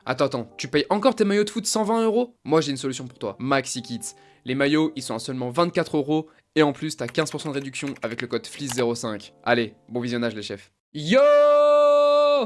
Attends, tu payes encore tes maillots de foot 120 €? Moi j'ai une solution pour toi, Maxi Kits. Les maillots, ils sont à seulement 24 € et en plus t'as 15% de réduction avec le code FLIS05. Allez, bon visionnage les chefs. Yo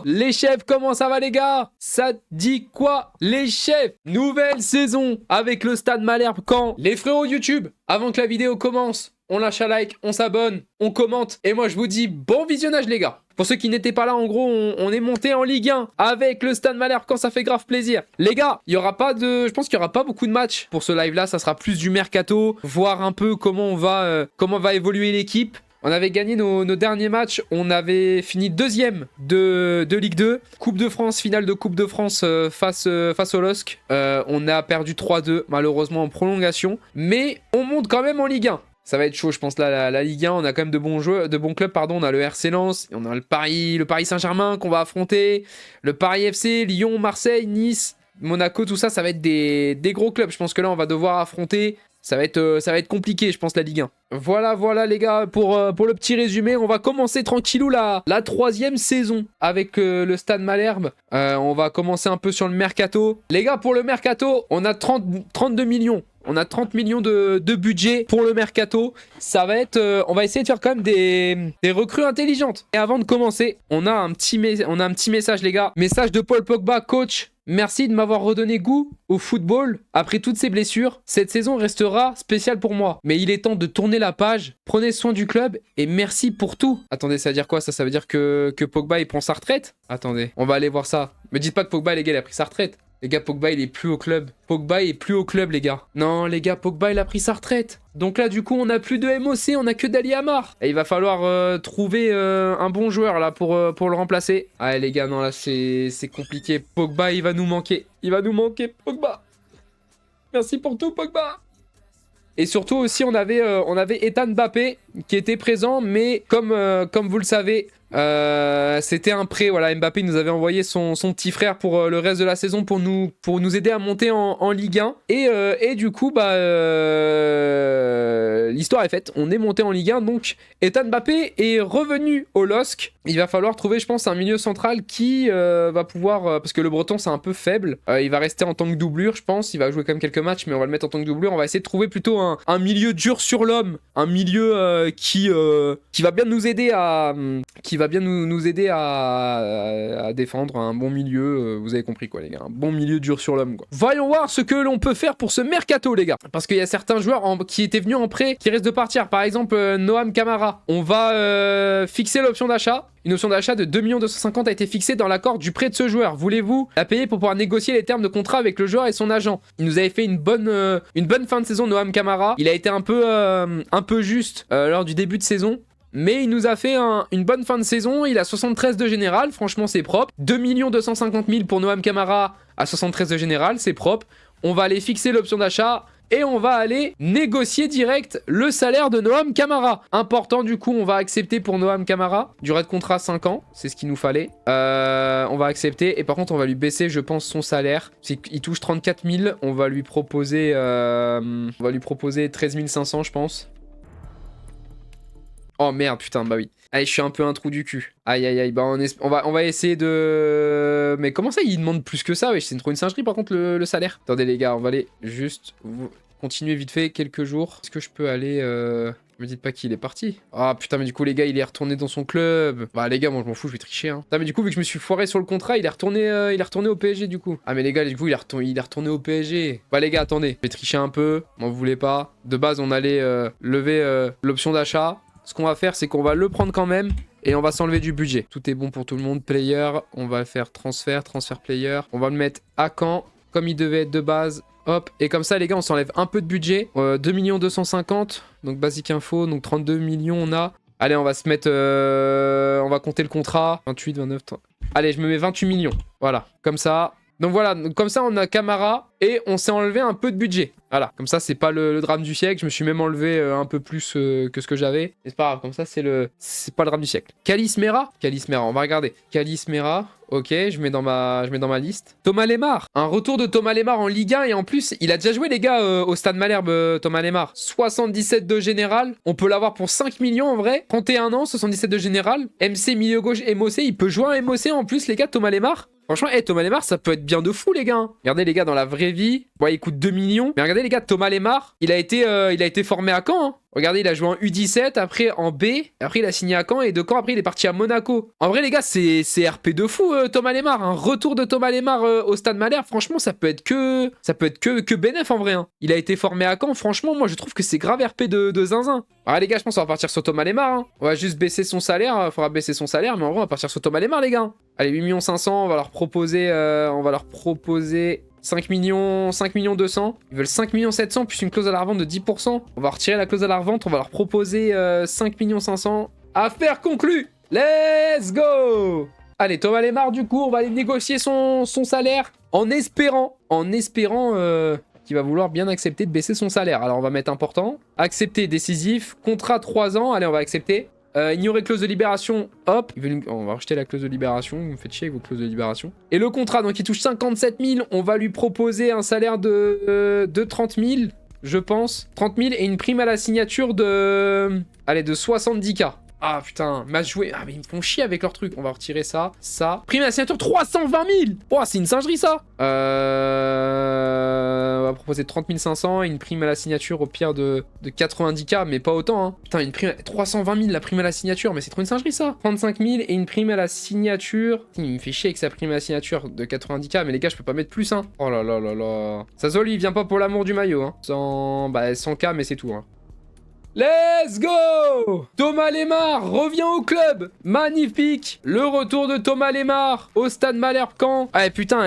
les chefs, comment ça va les gars? Ça dit quoi les chefs? Nouvelle saison avec le Stade Malherbe quand? Les frérots YouTube, avant que la vidéo commence, on lâche un like, on s'abonne, on commente et moi je vous dis bon visionnage les gars. Pour ceux qui n'étaient pas là, en gros, on est monté en Ligue 1 avec le Stade Malherbe quand ça fait grave plaisir. Les gars, il y aura pas de, je pense qu'il y aura pas beaucoup de matchs pour ce live là, ça sera plus du mercato, voir un peu comment va évoluer l'équipe. On avait gagné nos derniers matchs, on avait fini deuxième de Ligue 2, Coupe de France, finale de Coupe de France face au LOSC. On a perdu 3-2 malheureusement en prolongation, mais on monte quand même en Ligue 1. Ça va être chaud, je pense, là, la Ligue 1. On a quand même de bons clubs, pardon. On a le RC Lens, on a le Paris Saint-Germain qu'on va affronter, le Paris FC, Lyon, Marseille, Nice, Monaco, tout ça, ça va être des gros clubs. Je pense que là, on va devoir affronter. Ça va être compliqué, je pense, la Ligue 1. Voilà, les gars, pour le petit résumé, on va commencer tranquillou la 3e saison avec le Stade Malherbe. On va commencer un peu sur le mercato. Les gars, pour le mercato, on a 32 millions. On a 30 millions de budget pour le mercato. Ça va être... on va essayer de faire quand même des recrues intelligentes. Et avant de commencer, on a un petit message, les gars. Message de Paul Pogba, coach. Merci de m'avoir redonné goût au football. Après toutes ces blessures, cette saison restera spéciale pour moi. Mais il est temps de tourner la page. Prenez soin du club et merci pour tout. Attendez, ça veut dire quoi ça? Ça veut dire que Pogba, il prend sa retraite? Attendez, on va aller voir ça. Me dites pas que Pogba, les gars, il a pris sa retraite. Les gars, Pogba, il est plus au club. Pogba est plus au club, les gars. Non, les gars, Pogba, il a pris sa retraite. Donc là, du coup, on n'a plus de MOC, on n'a que Dali Amar. Et il va falloir trouver un bon joueur, là, pour le remplacer. Ah, les gars, non, là, c'est compliqué. Pogba, il va nous manquer. Il va nous manquer, Pogba. Merci pour tout, Pogba. Et surtout aussi, on avait Ethan Mbappé qui était présent, mais comme vous le savez... c'était un prêt, voilà, Mbappé nous avait envoyé son petit frère pour le reste de la saison pour nous aider à monter en Ligue 1 et du coup l'histoire est faite, on est monté en Ligue 1 donc Ethan Mbappé est revenu au LOSC. Il va falloir trouver je pense un milieu central qui va pouvoir, parce que le breton c'est un peu faible, il va rester en tant que doublure je pense, il va jouer quand même quelques matchs mais on va le mettre en tant que doublure, on va essayer de trouver plutôt un milieu dur sur l'homme, un milieu qui va bien nous aider à défendre un bon milieu, vous avez compris quoi les gars, un bon milieu dur sur l'homme quoi. Voyons voir ce que l'on peut faire pour ce mercato les gars, parce qu'il y a certains joueurs qui étaient venus en prêt qui restent de partir, par exemple Noam Camara, on va fixer l'option d'achat. Une option d'achat de 2 250 000 a été fixée dans l'accord du prêt de ce joueur. Voulez-vous la payer pour pouvoir négocier les termes de contrat avec le joueur et son agent? Il nous avait fait une bonne fin de saison, Noam Camara. Il a été un peu juste lors du début de saison. Mais il nous a fait une bonne fin de saison. Il a 73 de général, franchement c'est propre. 2 250 000 pour Noam Camara à 73 de général, c'est propre. On va aller fixer l'option d'achat. Et on va aller négocier direct le salaire de Noam Camara. Important du coup, on va accepter pour Noam Camara. Durée de contrat 5 ans, c'est ce qu'il nous fallait. On va accepter. Et par contre, on va lui baisser, je pense, son salaire. Il touche 34 000. On va lui proposer 13 500, je pense. Oh merde, putain, bah oui. Allez, je suis un peu un trou du cul. Aïe, bah on va essayer de... Mais comment ça, il demande plus que ça? Oui, c'est trop une singerie par contre le salaire. Attendez les gars, on va aller juste continuer vite fait quelques jours. Est-ce que je peux aller... Me dites pas qu'il est parti. Ah putain, mais du coup les gars, il est retourné dans son club. Bah les gars, moi je m'en fous, je vais tricher. Hein. Putain, mais du coup, vu que je me suis foiré sur le contrat, il est retourné au PSG du coup. Ah mais les gars, du coup, il est retourné au PSG. Bah les gars, attendez, je vais tricher un peu. M'en voulez pas. De base, on allait lever l'option d'achat. Ce qu'on va faire, c'est qu'on va le prendre quand même et on va s'enlever du budget. Tout est bon pour tout le monde. Player, on va faire transfert player. On va le mettre à Caen, comme il devait être de base. Hop, et comme ça, les gars, on s'enlève un peu de budget. 2 250 000, donc basique info, donc 32 millions on a. Allez, on va se mettre... on va compter le contrat. 28, 29, 30. Allez, je me mets 28 millions. Voilà, comme ça. Donc voilà, comme ça, on a Camara et on s'est enlevé un peu de budget. Voilà, comme ça, c'est pas le drame du siècle. Je me suis même enlevé un peu plus que ce que j'avais. Mais c'est pas grave, comme ça, c'est pas le drame du siècle. Kalis Mera, on va regarder. Kalis Mera, ok, je mets dans ma liste. Thomas Lemar, un retour de Thomas Lemar en Ligue 1 et en plus, il a déjà joué, les gars, au Stade Malherbe, Thomas Lemar. 77 de général, on peut l'avoir pour 5 millions en vrai. 31 ans, 77 de général. MC milieu gauche, MOC, il peut jouer en MOC en plus, les gars, Thomas Lemar. Franchement, Thomas Lemar, ça peut être bien de fou, les gars. Regardez, les gars, dans la vraie vie, bon, il coûte 2 millions. Mais regardez, les gars, Thomas Lemar, il a été formé à Caen. Hein. Regardez, il a joué en U17, après en B, après il a signé à Caen, et de Caen, après il est parti à Monaco. En vrai, les gars, c'est RP de fou, Thomas Lemar. Un retour de Thomas Lemar au Stade Malherbe, franchement, ça peut être que bénéf en vrai. Hein. Il a été formé à Caen, franchement, moi je trouve que c'est grave RP de zinzin. Ah les gars, je pense qu'on va partir sur Thomas Lemar. Hein. On va juste baisser son salaire, faudra baisser son salaire, mais en vrai, on va partir sur Thomas Lemar, les gars. Allez, 8 500 000, on va leur proposer 5 millions 200. Ils veulent 5 700 000 plus une clause à la revente de 10%. On va retirer la clause à la revente. On va leur proposer 5 500 000. Affaire conclue. Let's go. Allez, Thomas Lemar, du coup, on va aller négocier son salaire en espérant qu'il va vouloir bien accepter de baisser son salaire. Alors, on va mettre important. Accepter, décisif. Contrat 3 ans. Allez, on va accepter. Ignorer clause de libération, hop, on va rejeter la clause de libération, vous me faites chier avec vos clauses de libération. Et le contrat, donc il touche 57 000, on va lui proposer un salaire de 30 000, je pense. 30 000 et une prime à la signature de 70K. Ah putain, match joué. Ah mais ils me font chier avec leur truc. On va retirer ça, ça. Prime à la signature 320 000. Oh, c'est une singerie ça. On va proposer 30 500 et une prime à la signature au pire de 90K, mais pas autant. Hein. Putain, une prime 320 000 la prime à la signature, mais c'est trop une singerie ça. 35 000 et une prime à la signature. Il me fait chier avec sa prime à la signature de 90K, mais les gars, je peux pas mettre plus. Hein. Oh là là là là. Ça lui, il vient pas pour l'amour du maillot. Hein. 100K, mais c'est tout. Hein. Let's go! Thomas Lemar revient au club. Magnifique. Le retour de Thomas Lemar au Stade Malherbe Caen. Ah putain,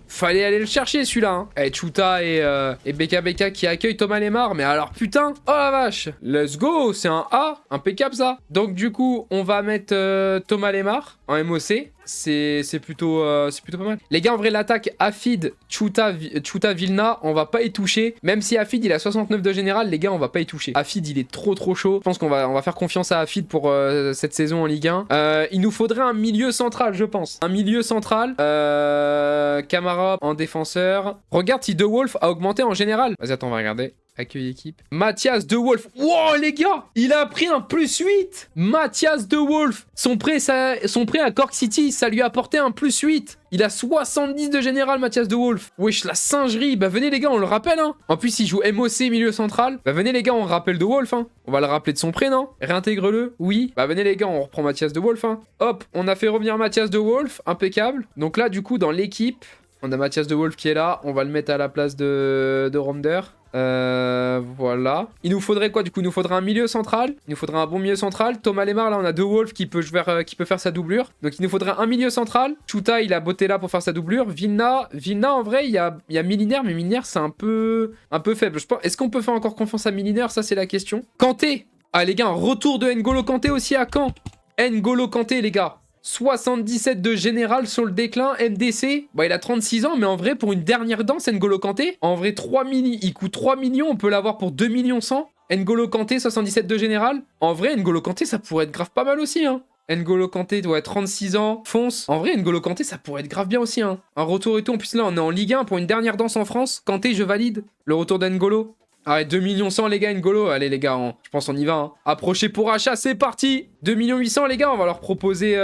fallait aller le chercher celui-là. Hein. Chuta et BKBK qui accueillent Thomas Lemar. Mais alors putain, oh la vache. Let's go, c'est un A. Impeccable ça. Donc du coup, on va mettre Thomas Lemar en MOC. C'est plutôt pas mal. Les gars, en vrai, l'attaque Afid, Chuta, Vilna, on va pas y toucher. Même si Afid, il a 69 de général, les gars, on va pas y toucher. Afid, il est trop chaud. Je pense qu'on va faire confiance à Afid pour cette saison en Ligue 1. Il nous faudrait un milieu central, je pense. Un milieu central. Camara en défenseur. Regarde si De Wolf a augmenté en général. Vas-y, attends, on va regarder. Accueil équipe. Mathias De Wolf. Wow, les gars, il a pris un +8. Mathias De Wolf. Son prêt à Cork City, ça lui a apporté un +8. Il a 70 de général, Mathias De Wolf. Wesh, la singerie. Bah venez les gars, on le rappelle. Hein. En plus, il joue MOC milieu central. Bah venez les gars, on rappelle De Wolf. Hein. On va le rappeler de son prêt, non? Réintègre-le. Oui. Bah venez les gars, on reprend Mathias De Wolf. Hein. Hop, on a fait revenir Mathias De Wolf. Impeccable. Donc là, du coup, dans l'équipe, on a Mathias De Wolf qui est là. On va le mettre à la place de Ronder. Voilà. Il nous faudrait quoi du coup? Il nous faudrait un milieu central. Il nous faudrait un bon milieu central. Thomas Lemar, là on a De Wolf qui peut faire sa doublure. Donc il nous faudrait un milieu central. Chuta, il a botté là pour faire sa doublure. Vilna en vrai, il y a Milinaire, mais Milinaire c'est un peu faible. Est-ce qu'on peut faire encore confiance à Milinaire? Ça c'est la question. Kanté. Ah les gars, un retour de N'Golo Kanté aussi à Caen. N'Golo Kanté les gars. 77 de général sur le déclin, MDC. Bah, il a 36 ans, mais en vrai, pour une dernière danse, N'Golo Kanté, en vrai, il coûte 3 millions, on peut l'avoir pour 2 millions 100. N'Golo Kanté, 77 de général. En vrai, N'Golo Kanté, ça pourrait être grave pas mal aussi, hein. N'Golo Kanté doit être 36 ans, fonce. En vrai, N'Golo Kanté, ça pourrait être grave bien aussi, hein. Un retour et tout, en plus là, on est en Ligue 1 pour une dernière danse en France. Kanté, je valide. Le retour d'N'Golo. Allez, 2 millions 100 les gars, N'Golo. Allez les gars, je pense on y va. Hein. Approchez pour achat, c'est parti. 2 800 000 les gars, on va leur proposer...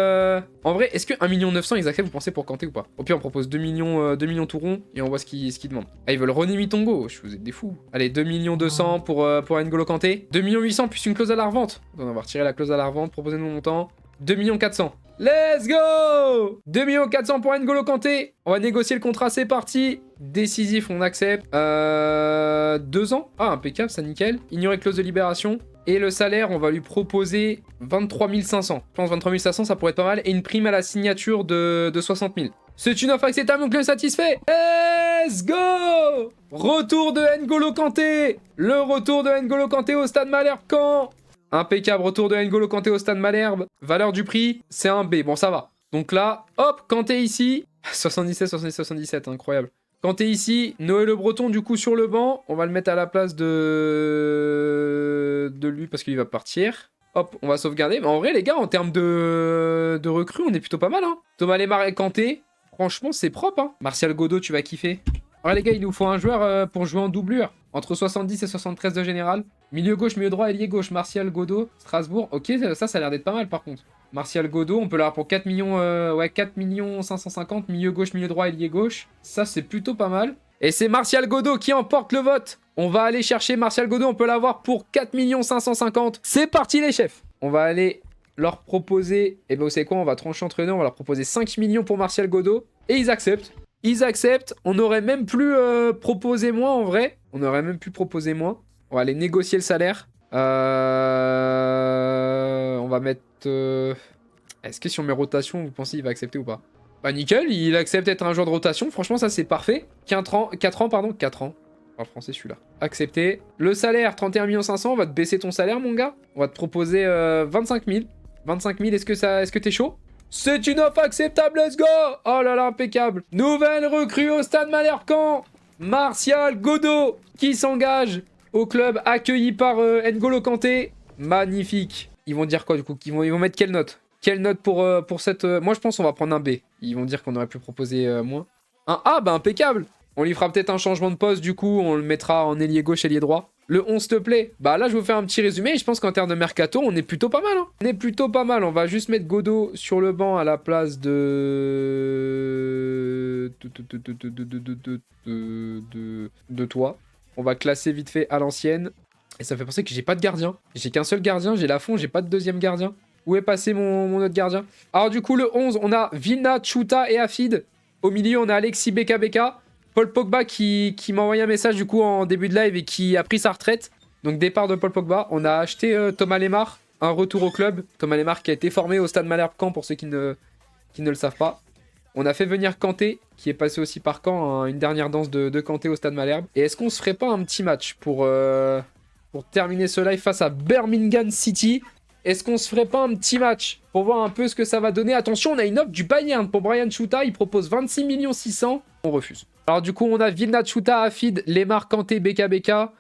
En vrai, est-ce que 1 900 000 ils acceptent, vous pensez, pour Kanté ou pas? Au pire, on propose 2 millions tout rond et on voit ce qu'ils demandent. Ah, ils veulent René Mitongo, vous êtes des fous. Allez, 2 200 000 pour N'Golo Kanté. 2 800 000 plus une clause à la revente. Donc, on va retirer la clause à la revente, proposer nos montants. 2 400 000. Let's go! 2 400 000 pour N'Golo Kanté. On va négocier le contrat, c'est parti. Décisif, on accepte. 2 ans. Ah, impeccable, ça nickel. Ignorer clause de libération. Et le salaire, on va lui proposer 23 500. Je pense 23 500, ça pourrait être pas mal. Et une prime à la signature de 60 000. C'est une offre acceptable, donc le satisfait. Let's go! Retour de N'Golo Kanté. Le retour de N'Golo Kanté au Stade Malherbe Caen. Impeccable, retour de N'Golo Kanté au Stade Malherbe. Valeur du prix, c'est un B. Bon, ça va. Donc là, hop, Kanté ici. 77, incroyable. Kanté ici, Noël Le Breton du coup sur le banc. On va le mettre à la place de lui parce qu'il va partir. Hop, on va sauvegarder. Mais en vrai, les gars, en termes de recrues, on est plutôt pas mal. Hein. Thomas Lemar et Kanté, franchement, c'est propre. Hein. Martial Godot, tu vas kiffer. Alors les gars, il nous faut un joueur pour jouer en doublure. Entre 70 et 73 de général. Milieu gauche, milieu droit, ailier gauche, Martial Godot, Strasbourg. Ok, ça a l'air d'être pas mal par contre. Martial Godot, on peut l'avoir pour 4 millions, ouais, 4 millions 550, milieu gauche, milieu droit, ailier gauche. Ça, c'est plutôt pas mal. Et c'est Martial Godot qui emporte le vote. On va aller chercher Martial Godot, on peut l'avoir pour 4 550 000. C'est parti les chefs. On va aller leur proposer, et ben vous savez quoi, on va trancher entre nous, on va leur proposer 5 millions pour Martial Godot. Et ils acceptent. Ils acceptent. On aurait même plus proposé moins en vrai. On aurait même pu proposer moins. On va aller négocier le salaire. On va mettre... Est-ce que sur mes rotations, vous pensez qu'il va accepter ou pas? Bah nickel, il accepte d'être un joueur de rotation. Franchement, ça c'est parfait. 4 ans, pardon. 4 ans. En français celui-là. Accepté. Le salaire, 31 500 000. On va te baisser ton salaire, mon gars. On va te proposer 25 000. 25 000, est-ce que t'es chaud? C'est une offre acceptable, let's go! Oh là là, impeccable. Nouvelle recrue au Stade Malherbe-Caen. Martial Godot qui s'engage au club accueilli par N'Golo Kanté. Magnifique. Ils vont dire quoi du coup? Ils vont mettre quelle note? Quelle note pour cette... Moi je pense qu'on va prendre un B. Ils vont dire qu'on aurait pu proposer moins. Un A, bah impeccable. On lui fera peut-être un changement de poste du coup. On le mettra en ailier gauche, ailier droit. Le 11 te plaît? Bah là je vais vous faire un petit résumé. Je pense qu'en termes de mercato on est plutôt pas mal. Hein. On est plutôt pas mal. On va juste mettre Godot sur le banc à la place de toi. On va classer vite fait à l'ancienne. Et ça fait penser que j'ai pas de gardien. J'ai qu'un seul gardien. J'ai Lafont. J'ai pas de deuxième gardien. Où est passé mon autre gardien? Alors du coup le 11 on a Vilna, Chuta et Afid. Au milieu on a Alexis Beka. Paul Pogba qui m'a envoyé un message du coup en début de live et qui a pris sa retraite. Donc départ de Paul Pogba. On a acheté Thomas Lemar, un retour au club. Thomas Lemar qui a été formé au Stade Malherbe-Caen pour ceux qui ne le savent pas. On a fait venir Kanté qui est passé aussi par Caen, hein, une dernière danse de Kanté au Stade Malherbe. Et est-ce qu'on se ferait pas un petit match pour terminer ce live face à Birmingham City? Est-ce qu'on se ferait pas un petit match pour voir un peu ce que ça va donner? Attention, on a une offre du Bayern pour Brian Chuta. Il propose 26 600 000. On refuse. Alors du coup, on a Vilna, Chuta, Afid, Lemar, Kanté, Beka.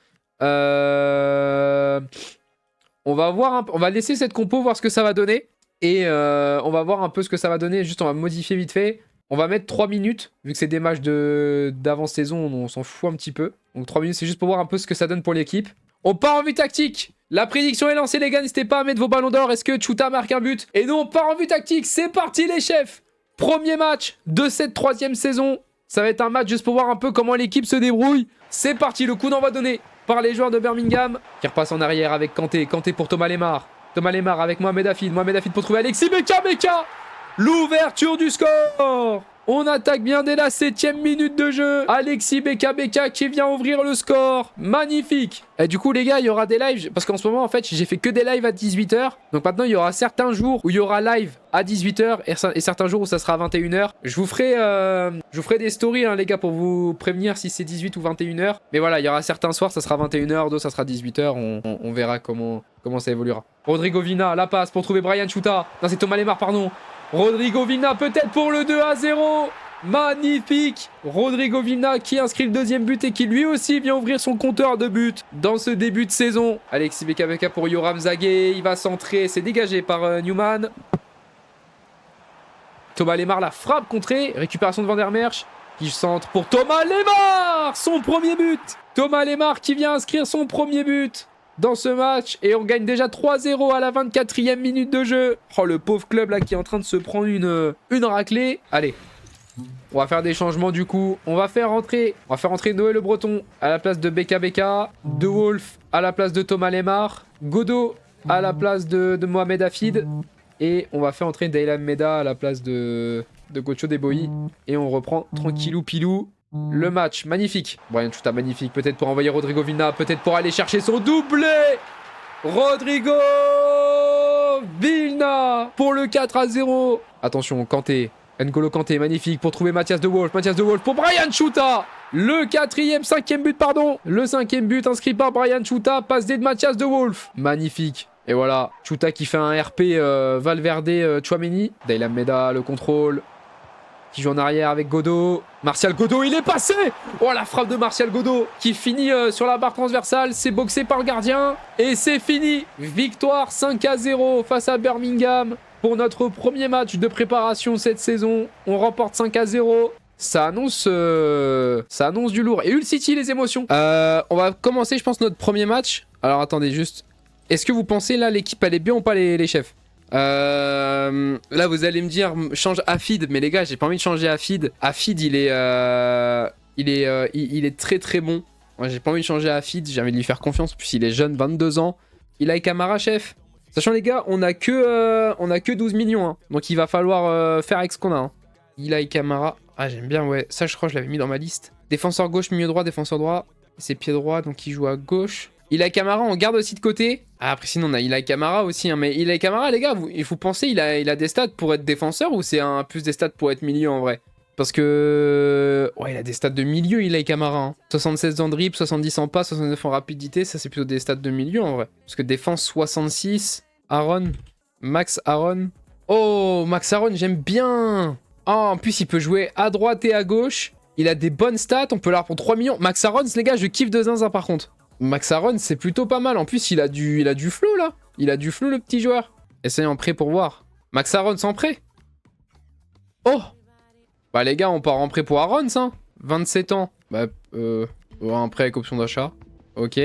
On va laisser cette compo, voir ce que ça va donner. Et on va voir un peu ce que ça va donner. Juste, on va modifier vite fait. On va mettre 3 minutes. Vu que c'est des matchs d'avant-saison, on s'en fout un petit peu. Donc 3 minutes, c'est juste pour voir un peu ce que ça donne pour l'équipe. On part en vue tactique. La prédiction est lancée, les gars. N'hésitez pas à mettre vos ballons d'or. Est-ce que Chuta marque un but? Et nous, on part en vue tactique. C'est parti, les chefs. Premier match de cette 3e saison. Ça va être un match juste pour voir un peu comment l'équipe se débrouille. C'est parti, le coup d'envoi donné par les joueurs de Birmingham. Qui repasse en arrière avec Kanté. Kanté pour Thomas Lemar. Thomas Lemar avec Mohamed Afid. Mohamed Afid pour trouver Alexis Beka. L'ouverture du score. On attaque bien dès la 7e minute de jeu. Alexis Beka qui vient ouvrir le score. Magnifique. Et du coup les gars, il y aura des lives. Parce qu'en ce moment en fait j'ai fait que des lives à 18h. Donc maintenant il y aura certains jours où il y aura live à 18h. Et certains jours où ça sera à 21h. Je vous ferai des stories hein, les gars pour vous prévenir si c'est 18 ou 21h. Mais voilà, il y aura certains soirs ça sera 21h. D'autres ça sera 18h. On verra comment ça évoluera. Rodrigo Vina, la passe pour trouver Brian Chuta. Non c'est Thomas Lemar pardon. Rodrigo Vilna peut-être pour le 2-0. Magnifique. Rodrigo Vilna qui inscrit le 2e but et qui lui aussi vient ouvrir son compteur de but dans ce début de saison. Alexis Beka pour Yoram Zagué. Il va centrer. C'est dégagé par Newman. Thomas Lemar la frappe contrée. Récupération de Van der Merch. Qui centre pour Thomas Lemar. Son premier but. Thomas Lemar qui vient inscrire son premier but dans ce match et on gagne déjà 3-0 à la 24e minute de jeu. Oh le pauvre club là qui est en train de se prendre une raclée. Allez, on va faire des changements du coup. On va faire rentrer Noël Le Breton à la place de Beka. De Wolf à la place de Thomas Lemar. Godot à la place de Mohamed Afid. Et on va faire entrer Daylan Meda à la place de Gocho Deboyi. Et on reprend tranquillou pilou. Le match, magnifique. Brian Chuta, magnifique. Peut-être pour envoyer Rodrigo Vilna. Peut-être pour aller chercher son doublé. Rodrigo Vilna pour le 4-0. Attention, Kanté. N'Golo Kanté, magnifique. Pour trouver Mathias de Wolf. Mathias de Wolf pour Brian Chuta. Le 5e but, pardon. Le 5e but inscrit par Brian Chuta. Passe D de Mathias de Wolf. Magnifique. Et voilà, Chuta qui fait un RP Valverde Tchouaméni. Daylan Meda, le contrôle. Qui joue en arrière avec Godot. Martial Godot, il est passé. Oh, la frappe de Martial Godot qui finit sur la barre transversale. C'est boxé par le gardien. Et c'est fini. Victoire 5-0 face à Birmingham. Pour notre premier match de préparation cette saison. On remporte 5-0. Ça annonce du lourd. Et Hull City, les émotions. On va commencer, je pense, notre premier match. Alors, attendez, juste. Est-ce que vous pensez, là, l'équipe, elle est bien ou pas, les chefs? Là, vous allez me dire, change Afid. Mais les gars, j'ai pas envie de changer Afid. Afid, il est très très bon. Moi, j'ai pas envie de changer Afid. J'ai envie de lui faire confiance. Puisqu'il est jeune, 22 ans. Il a Camara, chef. Sachant, les gars, on a que 12 millions. Hein. Donc, il va falloir faire avec ce qu'on a. Hein. Il a Camara. Ah, j'aime bien, ouais. Ça, je crois que je l'avais mis dans ma liste. Défenseur gauche, milieu droit, défenseur droit. C'est pied droit, donc il joue à gauche. Il a Camara, on garde aussi de côté. Ah, après, sinon, on a il a Camara aussi. Hein, mais il a Camara, les gars, il faut penser, il a des stats pour être défenseur ou c'est plus des stats pour être milieu en vrai? Parce que... Ouais, il a des stats de milieu, il a Camara. Hein. 76 en dribble, 70 en passe, 69 en rapidité. Ça, c'est plutôt des stats de milieu en vrai. Parce que défense 66. Aaron. Max Aaron. Oh, Max Aaron, j'aime bien. Oh, en plus, il peut jouer à droite et à gauche. Il a des bonnes stats, on peut l'avoir pour 3 millions. Max Aaron, les gars, je kiffe de zinzin par contre. Max Aaron, c'est plutôt pas mal. En plus, il a du flow là. Il a du flow, le petit joueur. Essayons en prêt pour voir. Max Aaron sans prêt. Oh. Bah les gars, on part en prêt pour Aaron, ça. 27 ans. Bah, un prêt avec option d'achat. Ok.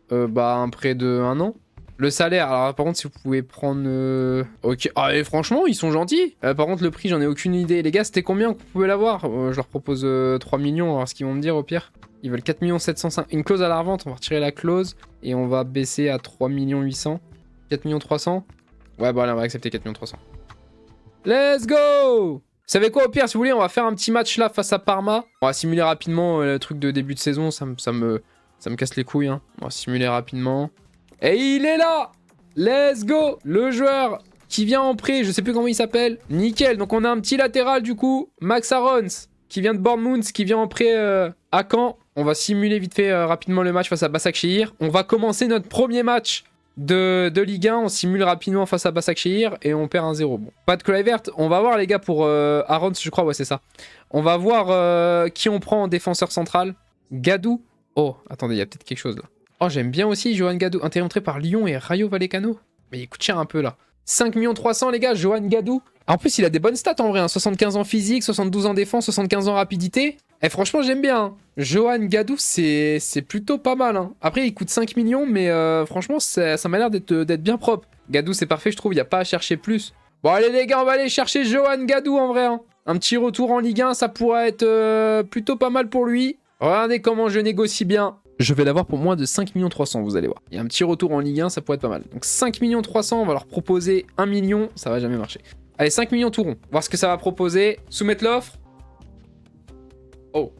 Bah, un prêt de 1 an. Le salaire, alors par contre, si vous pouvez prendre... Ok, ah, et franchement, ils sont gentils. Par contre, le prix, j'en ai aucune idée. Les gars, c'était combien que vous pouvez l'avoir? Je leur propose 3 millions, on va voir ce qu'ils vont me dire au pire. Ils veulent 4 705. Une clause à la revente, on va retirer la clause. Et on va baisser à 3 800. 4 300. Ouais, bah allez, on va accepter 4 300. Let's go! Vous savez quoi, au pire, si vous voulez, on va faire un petit match là face à Parma. On va simuler rapidement le truc de début de saison, ça me casse les couilles. Hein. On va simuler rapidement. Et il est là! Let's go! Le joueur qui vient en prêt, je sais plus comment il s'appelle. Nickel, donc on a un petit latéral du coup. Max Arons, qui vient de Bournemouth, qui vient en prêt à Caen. On va simuler vite fait rapidement le match face à Başakşehir. On va commencer notre premier match de Ligue 1. On simule rapidement face à Başakşehir et on perd 1-0. Bon, pas de Kluivert. On va voir les gars pour Arons, je crois, ouais c'est ça. On va voir qui on prend en défenseur central. Gadou. Oh, attendez, il y a peut-être quelque chose là. Oh, j'aime bien aussi Johan Gadou, intermontré par Lyon et Rayo Vallecano. Mais il coûte cher un peu là. 5 300 000 les gars, Johan Gadou. En plus, il a des bonnes stats en vrai. Hein. 75 ans physique, 72 ans défense, 75 ans rapidité. Et franchement, j'aime bien. Hein. Johan Gadou, c'est plutôt pas mal. Hein. Après, il coûte 5 millions, mais franchement, ça m'a l'air d'être bien propre. Gadou, c'est parfait, je trouve. Il n'y a pas à chercher plus. Bon, allez les gars, on va aller chercher Johan Gadou en vrai. Hein. Un petit retour en Ligue 1, ça pourrait être plutôt pas mal pour lui. Regardez comment je négocie bien. Je vais l'avoir pour moins de 5 300 000, vous allez voir. Il y a un petit retour en Ligue 1, ça pourrait être pas mal. Donc 5 300 000, on va leur proposer 1 million, ça va jamais marcher. Allez, 5 millions tout rond. Voir ce que ça va proposer. Soumettre l'offre. Oh.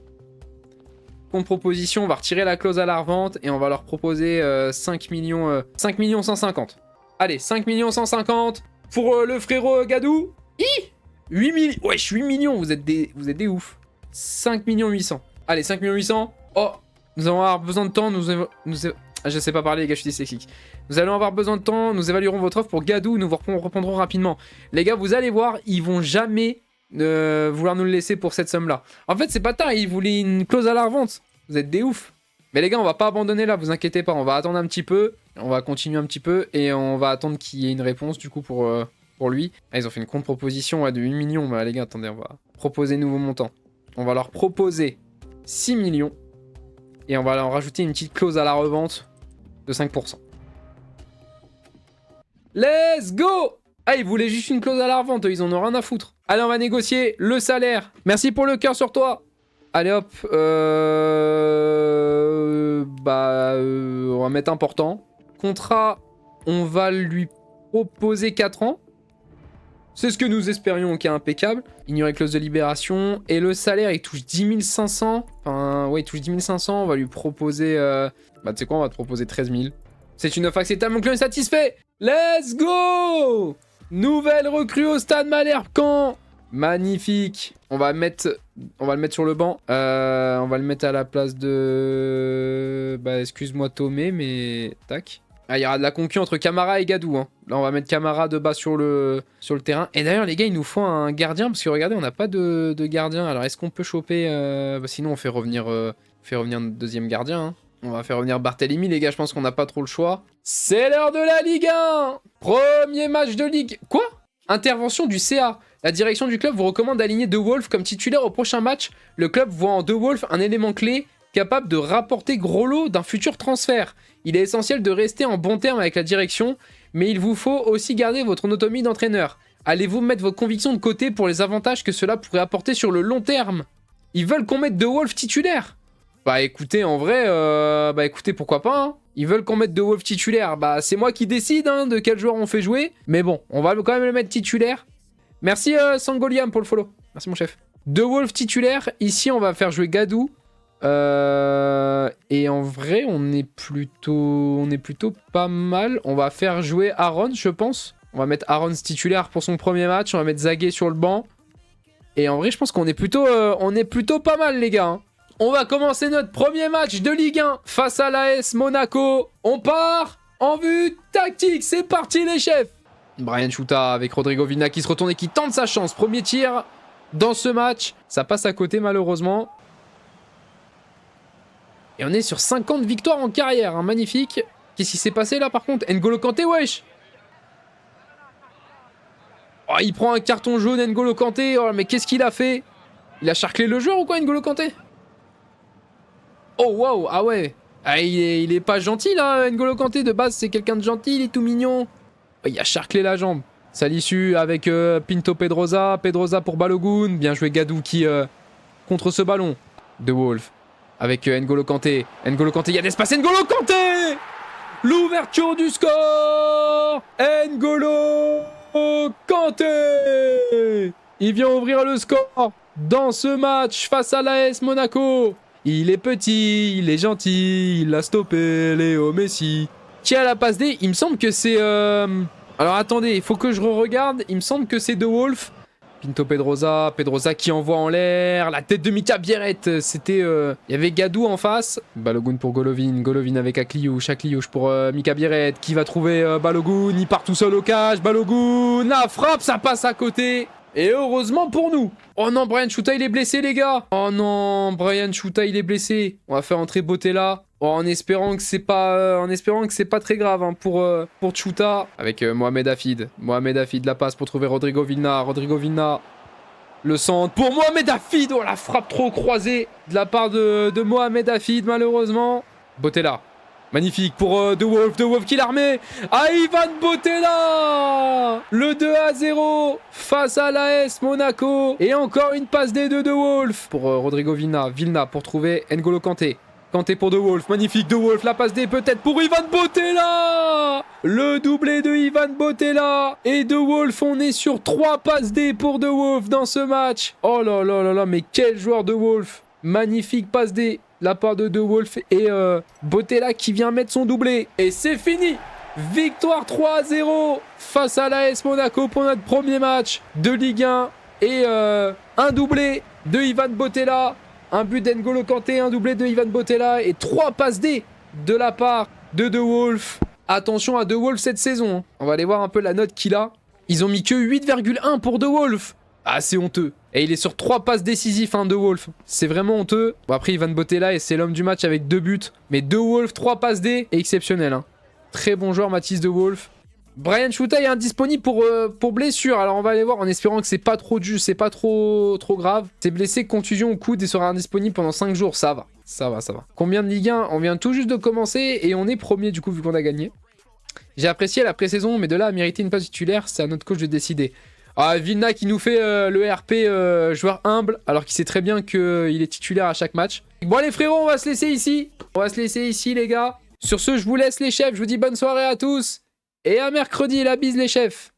Contre proposition, on va retirer la clause à la revente et on va leur proposer 5 millions 150. Allez, 5 150 pour le frérot Gadou. 8 millions. Wesh, 8 millions, vous êtes des ouf. 5 800 000. Allez, 5 800 000. Oh. Nous allons avoir besoin de temps, je sais pas parler les gars, je suis dyslexique. Nous allons avoir besoin de temps, nous évaluerons votre offre pour Gadou, nous vous répondrons rapidement. Les gars, vous allez voir, ils vont jamais vouloir nous le laisser pour cette somme-là. En fait, c'est pas tard, ils voulaient une clause à la revente. Vous êtes des ouf. Mais les gars, on va pas abandonner là, vous inquiétez pas, on va attendre un petit peu, on va continuer un petit peu, et on va attendre qu'il y ait une réponse du coup pour lui. Ah, ils ont fait une contre-proposition de 8 millions, bah les gars, attendez, on va proposer nouveau montant. On va leur proposer 6 millions. Et on va leur rajouter une petite clause à la revente de 5%. Let's go! Ah, ils voulaient juste une clause à la revente, ils en ont rien à foutre. Allez, on va négocier le salaire. Merci pour le cœur sur toi. Allez hop, on va mettre important. Contrat, on va lui proposer 4 ans. C'est ce que nous espérions, ok, impeccable. Ignorer clause de libération. Et le salaire, il touche 10 500. Enfin, ouais, il touche 10 500. On va lui proposer... Bah, tu sais quoi, on va te proposer 13 000. C'est une offre acceptable, mon client est satisfait. Let's go! Nouvelle recrue au Stade Malherbe, Caen. Magnifique. On va le mettre sur le banc. On va le mettre à la place de... Bah, excuse-moi Tomé, mais... Tac. Ah, il y aura de la concu entre Camara et Gadou. Hein. Là, on va mettre Camara de bas sur le terrain. Et d'ailleurs, les gars, il nous faut un gardien. Parce que regardez, on n'a pas de gardien. Alors, est-ce qu'on peut choper... sinon, on fait revenir notre deuxième gardien. Hein. On va faire revenir Barthélemy, les gars. Je pense qu'on n'a pas trop le choix. C'est l'heure de la Ligue 1. Premier match de Ligue... Quoi? Intervention du CA. La direction du club vous recommande d'aligner De Wolf comme titulaire au prochain match. Le club voit en De Wolf un élément clé capable de rapporter gros lot d'un futur transfert. Il est essentiel de rester en bon terme avec la direction, mais il vous faut aussi garder votre autonomie d'entraîneur. Allez-vous mettre vos convictions de côté pour les avantages que cela pourrait apporter sur le long terme? Ils veulent qu'on mette De Wolf titulaire. Bah écoutez, en vrai, écoutez, pourquoi pas, hein. Ils veulent qu'on mette De Wolf titulaire. Bah c'est moi qui décide hein, de quel joueur on fait jouer. Mais bon, on va quand même le mettre titulaire. Merci Sangoliam pour le follow. Merci mon chef. De Wolf titulaire. Ici, on va faire jouer Gadou. Et en vrai, on est plutôt pas mal. On va faire jouer Aaron, je pense. On va mettre Aaron titulaire pour son premier match. On va mettre Zagué sur le banc. Et en vrai, je pense qu'on est plutôt pas mal, les gars. Hein. On va commencer notre premier match de Ligue 1 face à l'AS Monaco. On part en vue tactique. C'est parti, les chefs. Brian Chouta avec Rodrigo Vina qui se retourne et qui tente sa chance. Premier tir dans ce match. Ça passe à côté, malheureusement. Et on est sur 50 victoires en carrière. Hein. Magnifique. Qu'est-ce qui s'est passé là, par contre? N'Golo Kanté, wesh. Oh, il prend un carton jaune, N'Golo Kanté. Oh, mais qu'est-ce qu'il a fait? Il a charclé le joueur ou quoi, N'Golo Kanté? Oh, waouh, ah ouais. Ah, il est pas gentil, là, N'Golo Kanté. De base, c'est quelqu'un de gentil, il est tout mignon. Oh, il a charclé la jambe. Ça l'issue avec Pinto Pedrosa. Pedrosa pour Balogun. Bien joué, Gadou qui contre ce ballon. De Wolf avec N'Golo Kanté. N'Golo Kanté, il y a d'espace. N'Golo Kanté! L'ouverture du score! N'Golo Kanté! Il vient ouvrir le score dans ce match face à l'AS Monaco. Il est petit, il est gentil, il a stoppé Léo Messi. Qui a la passe D? Il me semble que c'est... Alors attendez, il faut que je re-regarde. Il me semble que c'est De Wolf. Pinto Pedrosa, Pedrosa qui envoie en l'air. La tête de Mika Biarret, c'était... Il y avait Gadou en face. Balogun pour Golovin, Golovin avec Akliouche, Akliouche pour Mika Biarret. Qui va trouver Balogun? Il part tout seul au cage. Balogun, la frappe, ça passe à côté. Et heureusement pour nous. Oh non, Brian Chouta, il est blessé, les gars. Oh non, Brian Chouta, il est blessé. On va faire entrer Botella. Oh, en espérant que c'est pas très grave hein, pour Chouta. Avec Mohamed Hafid. Mohamed Hafid, la passe pour trouver Rodrigo Vina. Rodrigo Vina. Le centre pour Mohamed Hafid. Oh, la frappe trop croisée de la part de Mohamed Hafid, malheureusement. Botella. Magnifique pour De Wolf. De Wolf qui l'armée. Ah, Ivan Botella. Le 2-0 face à l'AS Monaco. Et encore une passe des deux de Wolf. Pour Rodrigo Vina. Vilna pour trouver N'Golo Kanté. Kanté pour De Wolf. Magnifique De Wolf. La passe des peut-être pour Ivan Botella. Le doublé de Ivan Botella. Et De Wolf, on est sur 3 passes D pour De Wolf dans ce match. Oh là là là là. Mais quel joueur De Wolf. Magnifique passe D. La part de Wolf et Botella qui vient mettre son doublé. Et c'est fini. Victoire 3-0 face à l'AS Monaco pour notre premier match de Ligue 1. Et un doublé de Ivan Botella. Un but d'N'Golo Kanté, un doublé de Ivan Botella. Et 3 passes D de la part de Wolf. Attention à De Wolf cette saison. On va aller voir un peu la note qu'il a. Ils ont mis que 8,1 pour De Wolf. Ah, c'est honteux. Et il est sur 3 passes décisives, hein, De Wolf. C'est vraiment honteux. Bon, après, Ivan Botella, et c'est l'homme du match avec 2 buts. Mais De Wolf, 3 passes D, et exceptionnel. Hein. Très bon joueur, Mathis De Wolf. Brian Chouta est indisponible pour blessure. Alors, on va aller voir en espérant que c'est pas trop grave. C'est blessé, contusion au coude et sera indisponible pendant 5 jours. Ça va. Ça va. Combien de Ligue 1? On vient tout juste de commencer et on est premier, du coup, vu qu'on a gagné. J'ai apprécié la pré-saison, mais de là à mériter une place titulaire, c'est à notre coach de décider. Ah, Vilna qui nous fait le RP joueur humble, alors qu'il sait très bien qu'il est titulaire à chaque match. Bon allez frérots, on va se laisser ici. Les gars. Sur ce, je vous laisse les chefs, je vous dis bonne soirée à tous. Et à mercredi, la bise les chefs.